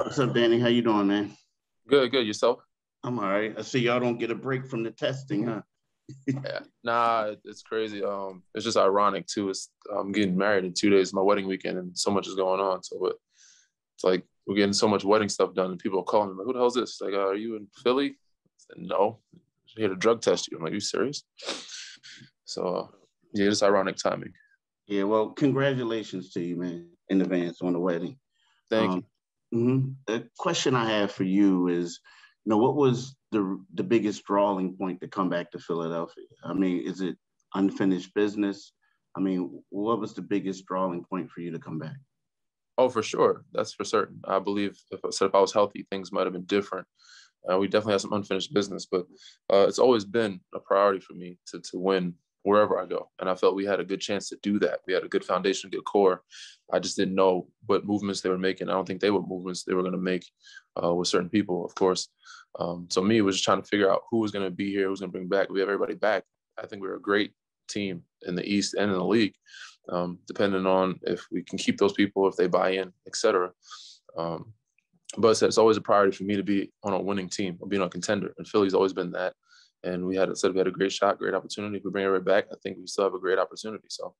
What's up, Danny? How you doing, man? Good, good. Yourself? I'm all right. I see y'all don't get a break from the testing, huh? Yeah. Nah, it's crazy. It's just ironic too. I'm getting married in 2 days, my wedding weekend, and so much is going on. So it's like we're getting so much wedding stuff done, and people are calling me like, "Who the hell is this?" Like, "Are you in Philly?" I said, "No, I'm here to drug test you." I'm like, "You serious?" So yeah, it's ironic timing. Yeah, well, congratulations to you, man, in advance on the wedding. Thank you. Um, The question I have for you is, what was the biggest drawing point to come back to Philadelphia? I mean, is it unfinished business? I mean, what was the biggest drawing point for you to come back? Oh, for sure. That's for certain. I believe if I was healthy, things might have been different. We definitely have some unfinished business, but it's always been a priority for me to win wherever I go. And I felt we had a good chance to do that. We had a good foundation, good core. I just didn't know what movements they were making. I don't think they were movements they were going to make with certain people, of course. So me, it was just trying to figure out who was going to be here, who's going to bring back. We have everybody back. I think we're a great team in the East and in the league, depending on if we can keep those people, if they buy in, etc. Um, but it's always a priority for me to be on a winning team or being a contender. And Philly's always been that. And we had a great shot, great opportunity. If we bring it right back, I think we still have a great opportunity. So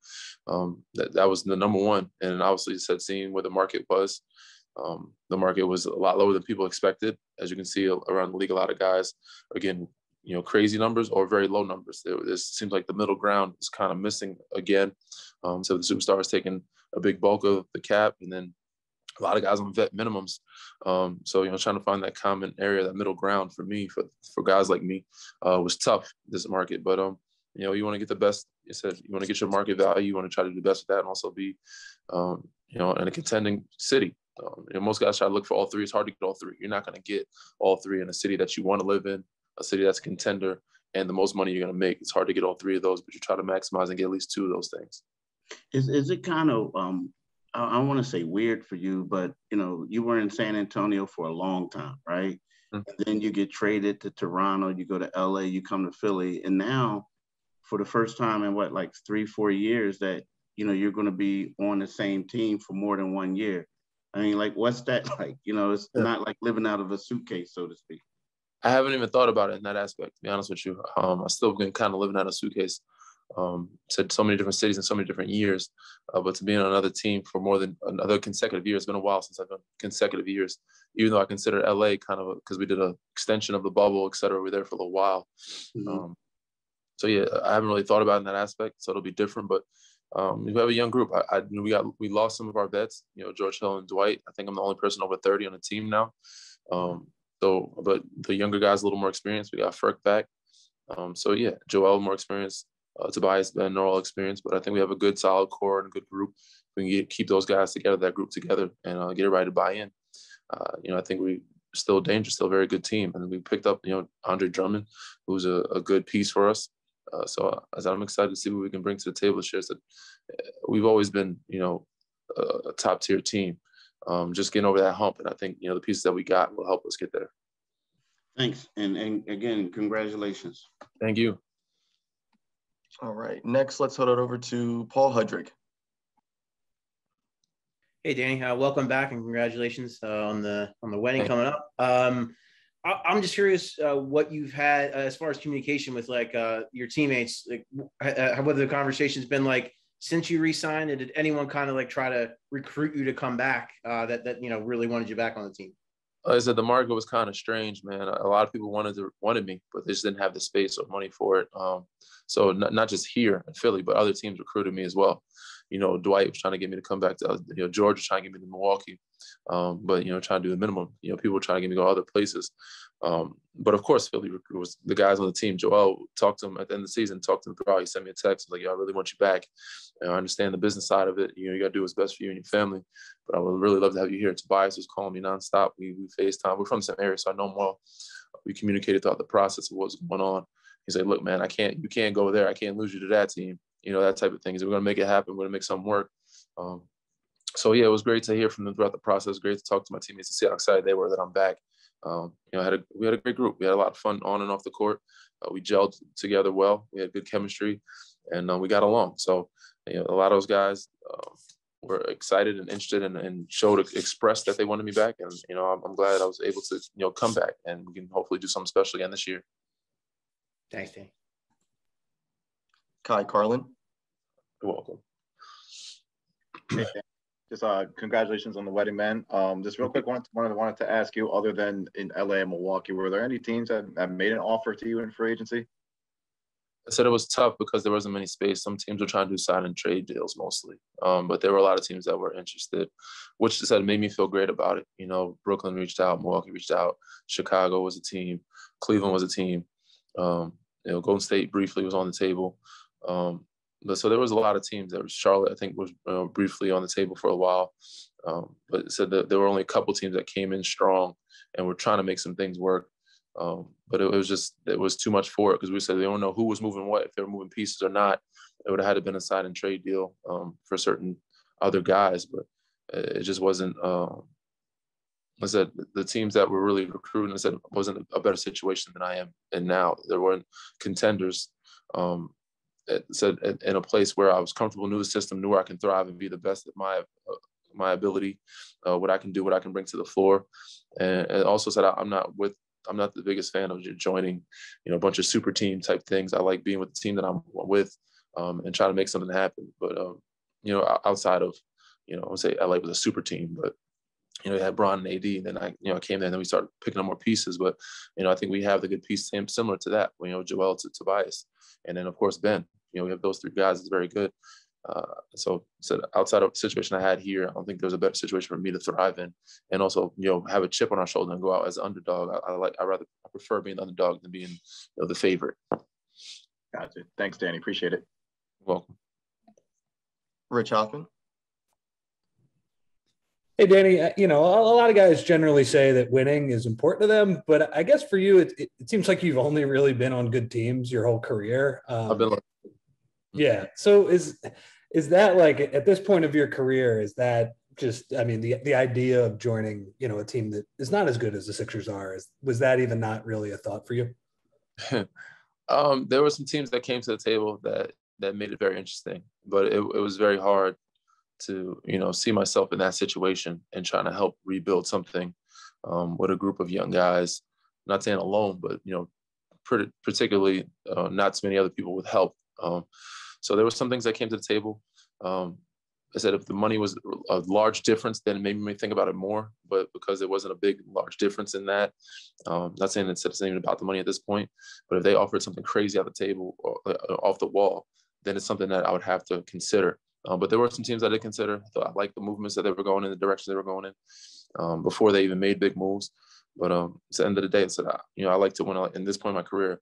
that was the number one. And obviously, said seeing where the market was. The market was a lot lower than people expected. As you can see around the league, a lot of guys are getting crazy numbers or very low numbers. It seems like the middle ground is kind of missing again. So the superstar is taking a big bulk of the cap, and then a lot of guys on vet minimums. So trying to find that common area, that middle ground for me, for guys like me, was tough this market. But you want to get the best. You said you want to get your market value. You want to try to do the best with that, and also be, in a contending city. Most guys try to look for all three. It's hard to get all three. You're not going to get all three in a city that you want to live in, a city that's a contender, and the most money you're going to make. It's hard to get all three of those, but you try to maximize and get at least two of those things. Is it kind of I want to say weird for you, but you were in San Antonio for a long time, right? Mm-hmm. And then you get traded to Toronto, you go to LA, you come to Philly, and now for the first time in what, like 3-4 years, that you're going to be on the same team for more than 1 year. I mean, like, what's that like? It's not like living out of a suitcase, so to speak. I haven't even thought about it in that aspect, to be honest with you. I still been kind of living out of a suitcase. Said so many different cities in so many different years, but to be on another team for more than another consecutive year, it's been a while since I've done consecutive years, even though I consider LA kind of because we did an extension of the bubble, et cetera. We were there for a little while. Mm-hmm. So yeah, I haven't really thought about it in that aspect, so it'll be different. But we have a young group. We lost some of our vets, George Hill and Dwight. I think I'm the only person over 30 on the team now. But the younger guys a little more experienced. We got Ferk back. So yeah, Joel more experienced. Tobias Ben, they're all experienced, but I think we have a good solid core and a good group. We can keep those guys together, that group together, and get everybody to buy in. I think we still dangerous, still a very good team, and we picked up Andre Drummond, who's a good piece for us. So as I'm excited to see what we can bring to the table this year. That we've always been a top tier team. Just getting over that hump, and I think the pieces that we got will help us get there. Thanks, and again, congratulations. Thank you. All right. Next, let's head it over to Paul Hudrick. Hey, Danny. Welcome back and congratulations on the wedding coming up. I'm just curious what you've had as far as communication with your teammates. Whether the conversation's been like since you re-signed, and did anyone kind of try to recruit you to come back that really wanted you back on the team? Like I said, the market was kind of strange, man. A lot of people wanted me, but they just didn't have the space or money for it. So not just here in Philly, but other teams recruited me as well. Dwight was trying to get me to come back to, George was trying to get me to Milwaukee, but trying to do the minimum. People were trying to get me to go other places. But of course, Philly was the guys on the team. Joel talked to him at the end of the season, talked to him throughout. He sent me a text like, "I really want you back. I understand the business side of it. You got to do what's best for you and your family, but I would really love to have you here." Tobias was calling me nonstop. We FaceTime. We're from the same area, so I know him well. We communicated throughout the process of what's going on. He's like, "Look, man, you can't go there. I can't lose you to that team." That type of thing. We're going to make it happen. We're going to make something work. So yeah, it was great to hear from them throughout the process. Great to talk to my teammates to see how excited they were that I'm back. We had a great group. We had a lot of fun on and off the court. We gelled together well. We had good chemistry, and we got along. So a lot of those guys were excited and interested and expressed that they wanted me back. And, I'm glad I was able to, come back, and we can hopefully do something special again this year. Thanks, Dan. Kai Carlin. You're welcome. Hey, just congratulations on the wedding, man. Just real quick, wanted to ask you, other than in LA and Milwaukee, were there any teams that made an offer to you in free agency? I said it was tough because there wasn't many space. Some teams were trying to do sign and trade deals mostly, but there were a lot of teams that were interested, which made me feel great about it. Brooklyn reached out, Milwaukee reached out, Chicago was a team, Cleveland was a team. Golden State briefly was on the table. So there was a lot of teams. There was Charlotte, I think, was briefly on the table for a while. But it said that there were only a couple teams that came in strong and were trying to make some things work. But it was too much for it, because we said they don't know who was moving what, if they were moving pieces or not. It would have had to been a sign and trade deal for certain other guys, but it just wasn't. I said the teams that were really recruiting, I said, wasn't a better situation than I am in now. There weren't contenders. Said in a place where I was comfortable, knew the system, knew where I can thrive and be the best at my ability, what I can do, what I can bring to the floor, and also said I'm not the biggest fan of joining, a bunch of super team type things. I like being with the team that I'm with, and trying to make something happen. But outside of, I would say LA was a super team, but you had Bron and AD, and then I came there and then we started picking up more pieces. But I think we have the good piece similar to that. Joel to Tobias, and then of course Ben. We have those three guys. It's very good. So outside of the situation I had here, I don't think there's a better situation for me to thrive in, and also have a chip on our shoulder and go out as an underdog. I prefer being the underdog than being the favorite. Gotcha. Thanks, Danny. Appreciate it. You're welcome. Rich Hoffman. Hey, Danny, a lot of guys generally say that winning is important to them, but I guess for you, it seems like you've only really been on good teams your whole career. I've been yeah. So is that, like, at this point of your career, is that just, the idea of joining, a team that is not as good as the Sixers are, was that even not really a thought for you? There were some teams that came to the table that made it very interesting, but it was very hard to, see myself in that situation and trying to help rebuild something with a group of young guys, not saying alone, but, particularly not too many other people with help. So there were some things that came to the table. I said if the money was a large difference, then it made me think about it more. But because it wasn't a large difference in that, not saying it's even about the money at this point, but if they offered something crazy at the table or off the wall, then it's something that I would have to consider. But there were some teams I did consider. I thought I liked the movements that they were going in, the direction they were going in, before they even made big moves. But at the end of the day, I said, I like to win. In this point in my career,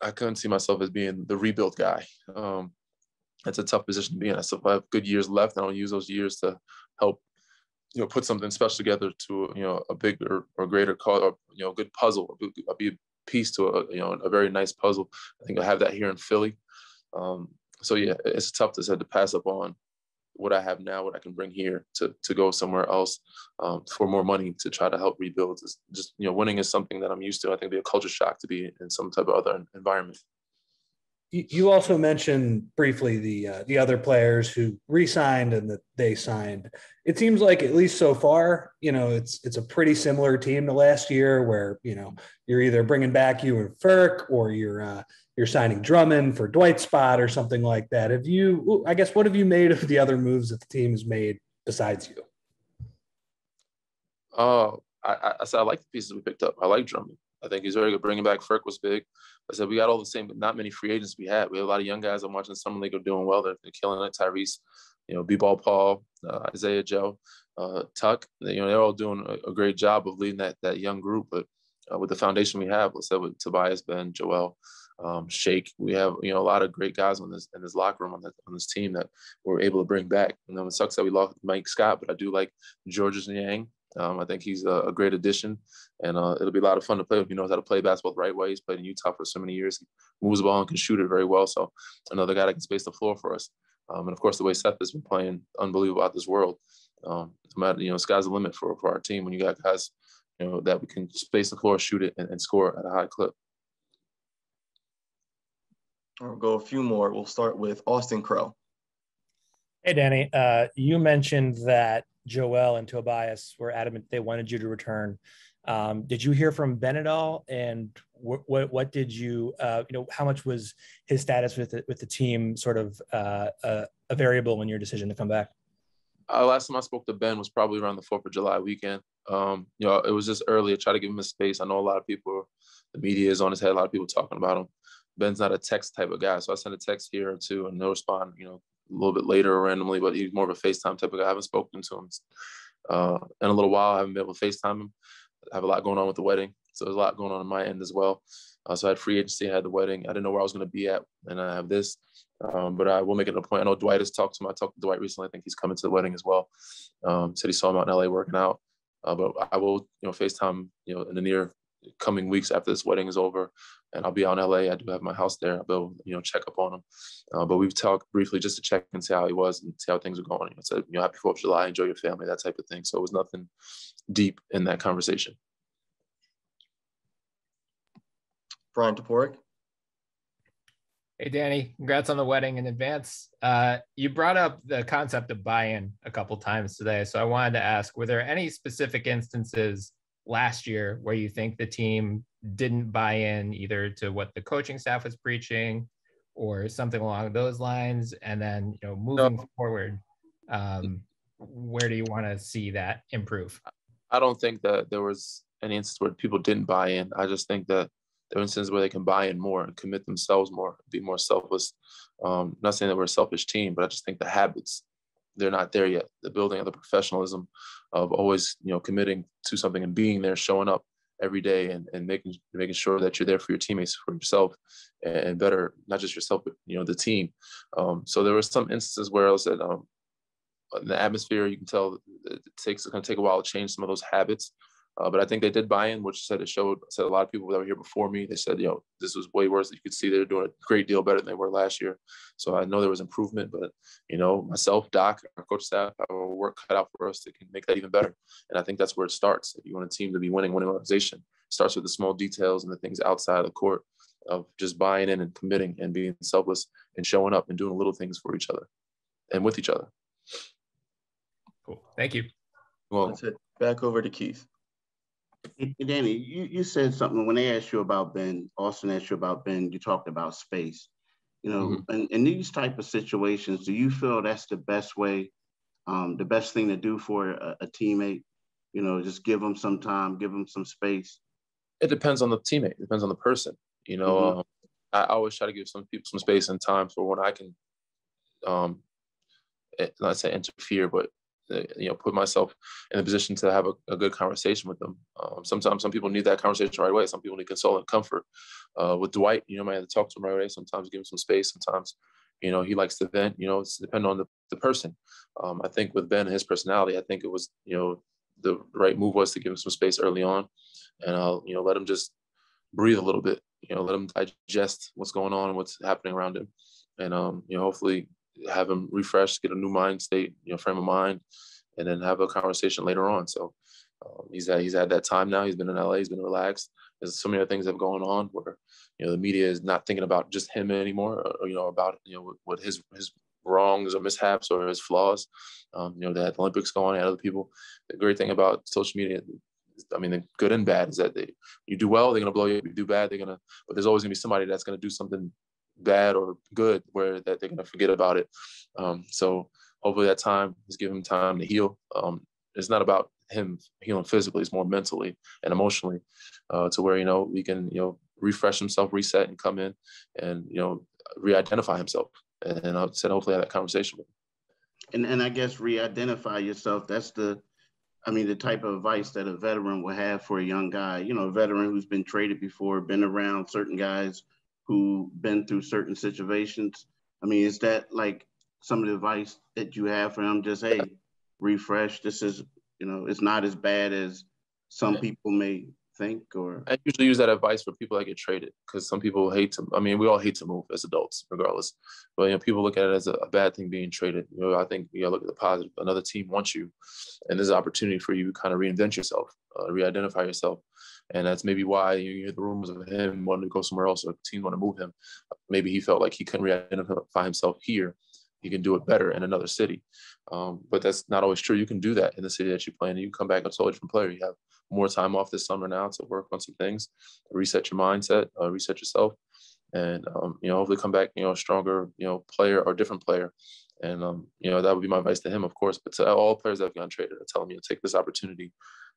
I couldn't see myself as being the rebuild guy. It's a tough position to be in. I still have good years left, and I'll use those years to help, put something special together to, a bigger or greater cause, or, good puzzle. I'll be a piece to a very nice puzzle. I think I have that here in Philly. So yeah, it's tough to pass up on what I have now, what I can bring here to go somewhere else for more money to try to help rebuild. It's just, winning is something that I'm used to. I think it'd be a culture shock to be in some type of other environment. You also mentioned briefly the other players who re-signed and that they signed. It seems like, at least so far, it's a pretty similar team to last year, where you're either bringing back you and Ferk, or you're signing Drummond for Dwight's spot or something like that. What have you made of the other moves that the team has made besides you? I said I like the pieces we picked up. I like Drummond. I think he's very good. Bringing back Ferk was big. I said we got all the same, but not many free agents we had. We have a lot of young guys I'm watching Summer League are doing well. They're killing it. Tyrese, B-Ball Paul, Isaiah Joe, Tuck. They're all doing a great job of leading that young group. But with the foundation we have, let's say with Tobias, Ben, Joel, Shake, we have a lot of great guys in this locker room on this team that we're able to bring back. It sucks that we lost Mike Scott, but I do like Georges Niang. I think he's a great addition, and it'll be a lot of fun to play with. He knows how to play basketball the right way. He's played in Utah for so many years. He moves the ball and can shoot it very well. So another guy that can space the floor for us. And of course, the way Seth has been playing, unbelievable out this world. No matter, sky's the limit for our team when you got guys, that we can space the floor, shoot it, and score at a high clip. I'll go a few more. We'll start with Austin Crow. Hey, Danny, you mentioned that Joel and Tobias were adamant they wanted you to return. Did you hear from Ben at all? And what did you, how much was his status with the team sort of a variable in your decision to come back? Last time I spoke to Ben was probably around the 4th of July weekend. It was just early. I try to give him his space. I know a lot of people, the media is on his head. A lot of people talking about him. Ben's not a text type of guy. So I sent a text here or two and they'll respond, a little bit later or randomly, but he's more of a FaceTime type of guy. I haven't spoken to him in a little while. I haven't been able to FaceTime him. I have a lot going on with the wedding. So there's a lot going on my end as well. So I had free agency, I had the wedding. I didn't know where I was going to be at, and I have this. But I will make it a point. I know Dwight has talked to him. I talked to Dwight recently. I think he's coming to the wedding as well. Said he saw him out in LA working out. But I will, FaceTime, in the near coming weeks after this wedding is over, and I'll be out in LA. I do have my house there. I'll be able, check up on him. But we've talked briefly just to check and see how he was and see how things are going. I said, happy 4th of July, enjoy your family, that type of thing. So it was nothing deep in that conversation. Brian Toporek. Hey, Danny, congrats on the wedding in advance. You brought up the concept of buy-in a couple times today. So I wanted to ask, were there any specific instances last year where you think the team didn't buy in either to what the coaching staff was preaching or something along those lines? And then, moving forward, where do you want to see that improve? I don't think that there was any instance where people didn't buy in. I just think that there are instances where they can buy in more and commit themselves more, be more selfless. Not saying that we're a selfish team, but I just think the habits, they're not there yet. The building of the professionalism of always, committing to something and being there, showing up every day and making sure that you're there for your teammates, for yourself, and better, not just yourself, but, the team. So there were some instances where I said, in the atmosphere, you can tell it's going to take a while to change some of those habits. But I think they did buy in, which said a lot of people that were here before me, they said, this was way worse. You could see they're doing a great deal better than they were last year. So I know there was improvement, but, myself, Doc, our coach staff, our work cut out for us to make that even better. And I think that's where it starts. If you want a team to be winning organization, it starts with the small details and the things outside of the court of just buying in and committing and being selfless and showing up and doing little things for each other and with each other. Cool. Thank you. Well, that's it. Back over to Keith. Hey, Danny, you said something when they asked you about Ben, Austin asked you about Ben, you talked about space. In these type of situations, do you feel that's the best way, the best thing to do for a teammate? Just give them some time, give them some space. It depends on the teammate. It depends on the person. I always try to give some people some space and time for when I can, not say interfere, but put myself in a position to have a good conversation with them. Sometimes some people need that conversation right away. Some people need console and comfort. With Dwight, I might have to talk to him right away. Sometimes give him some space. Sometimes, he likes to vent. It's depending on the person. I think with Ben and his personality, I think it was, the right move was to give him some space early on, and I'll, let him just breathe a little bit. Let him digest what's going on and what's happening around him, and hopefully have him refresh, get a new mind state, frame of mind, and then have a conversation later on. So he's had that time now. He's been in LA. He's been relaxed. There's so many other things that have going on where the media is not thinking about just him anymore, or about what his wrongs or mishaps or his flaws. They had the Olympics going on, other people. The great thing about social media, the good and bad, is that you do well, they're gonna blow you up. You do bad, but there's always gonna be somebody that's gonna do something bad or good where that they're going to forget about it. So hopefully that time is giving him time to heal. It's not about him healing physically, it's more mentally and emotionally, to where, we can, refresh himself, reset, and come in and, re-identify himself. And I said, hopefully have that conversation with him. And I guess re-identify yourself, that's the type of advice that a veteran would have for a young guy, a veteran who's been traded before, been around certain guys who been through certain situations. Is that like some of the advice that you have for him? Just, hey, refresh. This is, it's not as bad as some people may think. Or I usually use that advice for people that get traded, because some people hate to. We all hate to move as adults, regardless. But people look at it as a bad thing being traded. I think you gotta look at the positive. Another team wants you, and there's an opportunity for you to kind of reinvent yourself, re-identify yourself. And that's maybe why you hear the rumors of him wanting to go somewhere else, or the team want to move him. Maybe he felt like he couldn't re-identify himself here, he can do it better in another city. But that's not always true. You can do that in the city that you play in. You can come back a totally different player. You have more time off this summer now to work on some things, reset your mindset, reset yourself, and hopefully come back, a stronger, player or different player. And that would be my advice to him, of course. But to all players that have gotten traded, I tell them, take this opportunity,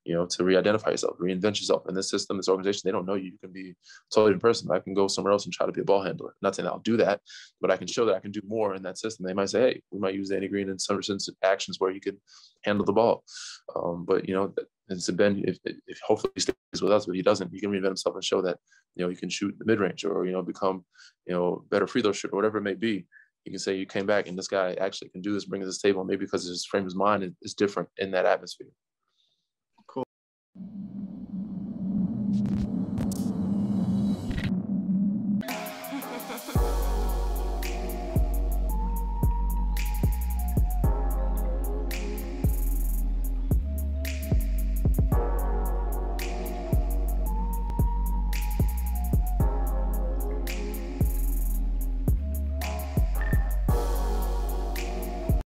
to re-identify yourself, reinvent yourself in this system, this organization. They don't know you. You can be a totally different person. I can go somewhere else and try to be a ball handler. Not saying I'll do that, but I can show that I can do more in that system. They might say, hey, we might use Danny Green in some actions where he could handle the ball. But it's Ben, if hopefully he stays with us, but he doesn't, he can reinvent himself and show that, he can shoot the mid-range or, become, better free throw shooter, whatever it may be. You can say you came back and this guy actually can do this, bring to this table, maybe because his frame of mind is different in that atmosphere. Cool.